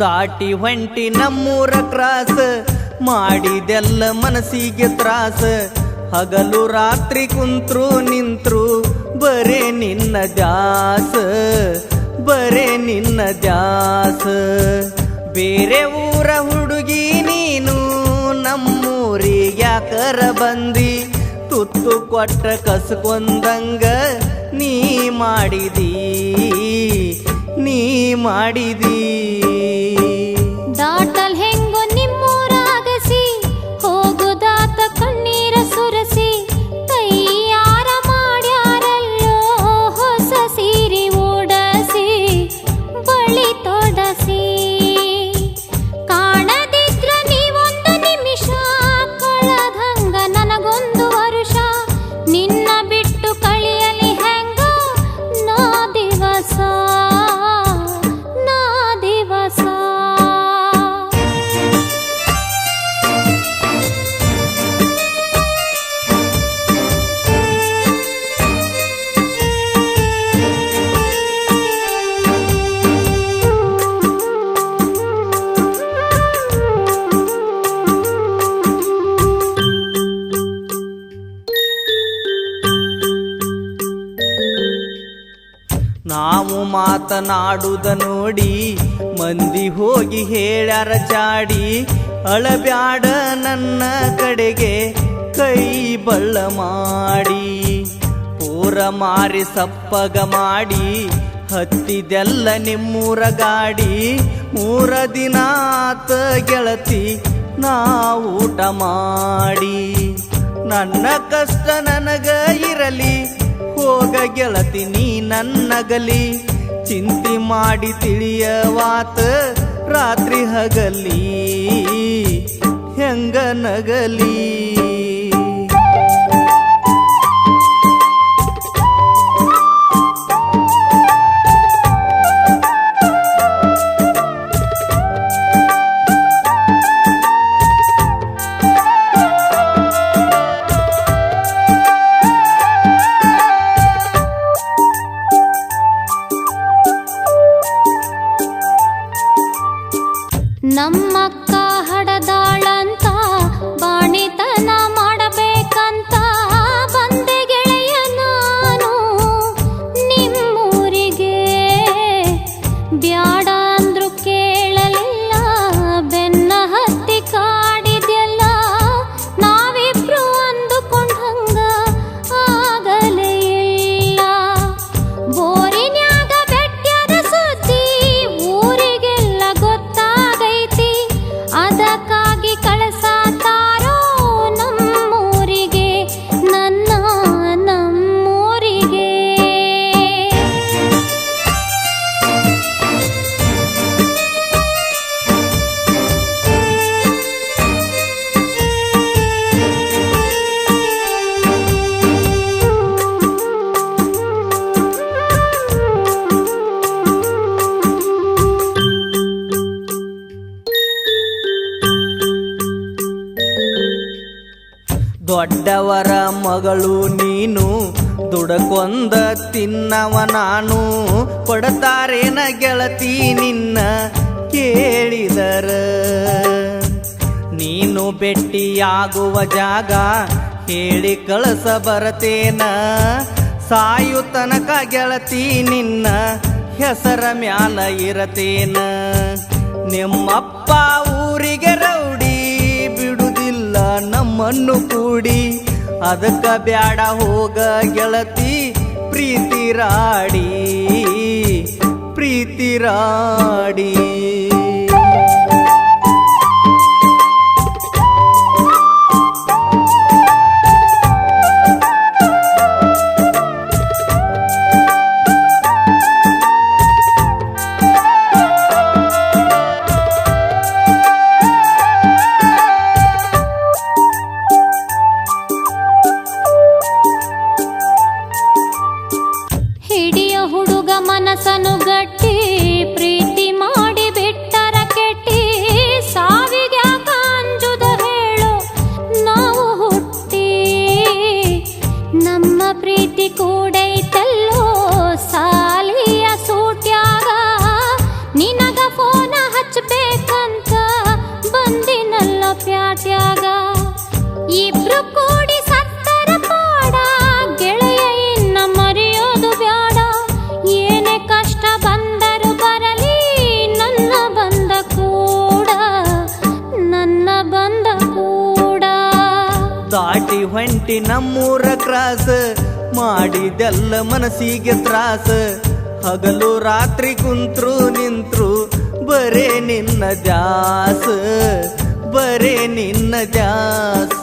ದಾಟಿ ಹೊಂಟಿ ನಮ್ಮೂರ ಕ್ರಾಸ ಮಾಡಿದೆಲ್ಲ ಮನಸ್ಸಿಗೆ ತ್ರಾಸ ಹಗಲು ರಾತ್ರಿ ಕುಂತ್ರು ನಿಂತ್ರು ಬರೇ ನಿನ್ನ ದ್ಯಾಸ ಬರೇ ನಿನ್ನ ದ್ಯಾಸ ಬೇರೆ ಊರ ಹುಡುಗಿ ನೀನು ನಮ್ಮೂರಿಗೆ ಯಾಕರ ಬಂದಿ ತುತ್ತು ಕೊಟ್ಟ ಕಸ್ಕೊಂದಂಗ ನೀ ಮಾಡಿದಿ ದಾಟಲ್ ಹೆಂಗೋ ನಿಮ್ಮೂರಾಗಸಿ ಹೋಗುದಾತ ಕಣ್ಣೀರ ಸುರಸಿ ತಯ್ಯಾರ ಮಾಡ್ಯಾರಲ್ಲೋ ಹೊಸ ಸೀರೆ ಓಡಸಿ ಬಳಿ ತೊಡಸಿ ಕಾಣದಿದ್ರ ನೀವೊಂದು ನಿಮಿಷ ಕಳದಂಗ ನನಗೊಂದು ವರುಷ ನಿನ್ನ ಬಿಟ್ಟು ಕಳಿಯಲಿ ಹೆಂಗೋ ನಾ ದಿವಸ ನಾವು ಮಾತನಾಡುದ ನೋಡಿ ಮಂದಿ ಹೋಗಿ ಹೇಳ್ಯಾರ ಚಾಡಿ ಅಳಬ್ಯಾಡ ನನ್ನ ಕಡೆಗೆ ಕೈ ಬಳ್ಳ ಮಾಡಿ ಪೂರ ಮಾರಿ ಸಪ್ಪಗ ಮಾಡಿ ಹತ್ತಿದೆಲ್ಲ ನಿಮ್ಮೂರ ಗಾಡಿ 3 ದಿನ ಆತ ಗೆಳತಿ ನಾ ಊಟ ಮಾಡಿ ನನ್ನ ಕಷ್ಟ ನನಗ ಇರಲಿ ಹೋಗ ಗೆಳತಿ ನೀ ನನ್ನಗಲಿ ಚಿಂತೆ ಮಾಡಿ ತಿಳಿಯವಾತ ರಾತ್ರಿ ಹಗಲಿ ಹೆಂಗ ನಗಲಿ ನಮ್ಮಕ್ಕ ಹಡದಾಳಂತ ಬಾಣಿತನ ಮಾಡಬೇಕಂತ ಬಂದೆ ಗೆಳೆಯ ನಾನು ನಿಮ್ಮೂರಿಗೆ ಬ್ಯಾಡ ಅಂದ್ರು ಕೇಳಲಿಲ್ಲ ಬೆನ್ನ ಹತ್ತಿ ಕಾಡಿದೆಲ್ಲ ನಾವಿಬ್ರು ಅಂದುಕೊಂಡಂಗ ಆಗಲೇ ಇಲ್ಲ ಬೋರಿನ್ಯಾಗ ಬೆಟ್ಟ್ಯಾದ ಸುದ್ದಿ ಊರಿಗೆಲ್ಲ ಗೊತ್ತಾಗೈತಿ ಅದಕ್ಕಾಗಿ ಕಳಸಾತಾರೋ ನಮ್ಮೂರಿಗೆ ನನ್ನ ನಮ್ಮೂರಿಗೆ ದೊಡ್ಡವರ ಮಗಳು ನೀನು ದುಡಕೊಂದ ತಿನ್ನವ ನಾನು ಕೊಡತಾರೇನ ಗೆಳತಿ ನಿನ್ನ ಕೇಳಿದರ ನೀನು ಭೆಟ್ಟಿಯಾಗುವ ಜಾಗ ಹೇಳಿ ಕಳಸ ಬರತೇನ ಸಾಯು ತನಕ ಗೆಳತಿ ನಿನ್ನ ಹೆಸರ ಮ್ಯಾಲ ಇರತೇನ ನಿಮ್ಮಪ್ಪ ಊರಿಗೆ ರೌಡಿ ಬಿಡುದಿಲ್ಲ ನಮ್ಮನ್ನು ಕೂಡಿ ಅದಕ್ಕ ಬ್ಯಾಡ ಹೋಗ ಗೆಳತಿ ಪ್ರೀತಿ ರಾಡಿ ಹಿಡಿಯ ಹುಡುಗ ಮನಸ್ಸನ್ನು ಗಟ್ಟಿ ಪ್ರೀತಿ ಮಾಡಿ ಬಿಟ್ಟ ಹೊಂಟಿ ನಮ್ಮೂರ ಕ್ರಾಸ ಮಾಡಿದೆಲ್ಲ ಮನಸ್ಸಿಗೆ ತ್ರಾಸ ಹಗಲು ರಾತ್ರಿ ಕುಂತ್ರು ನಿಂತ್ರು ಬರೇ ನಿನ್ನ ದ್ಯಾಸ ಬರೇ ನಿನ್ನ ದ್ಯಾಸ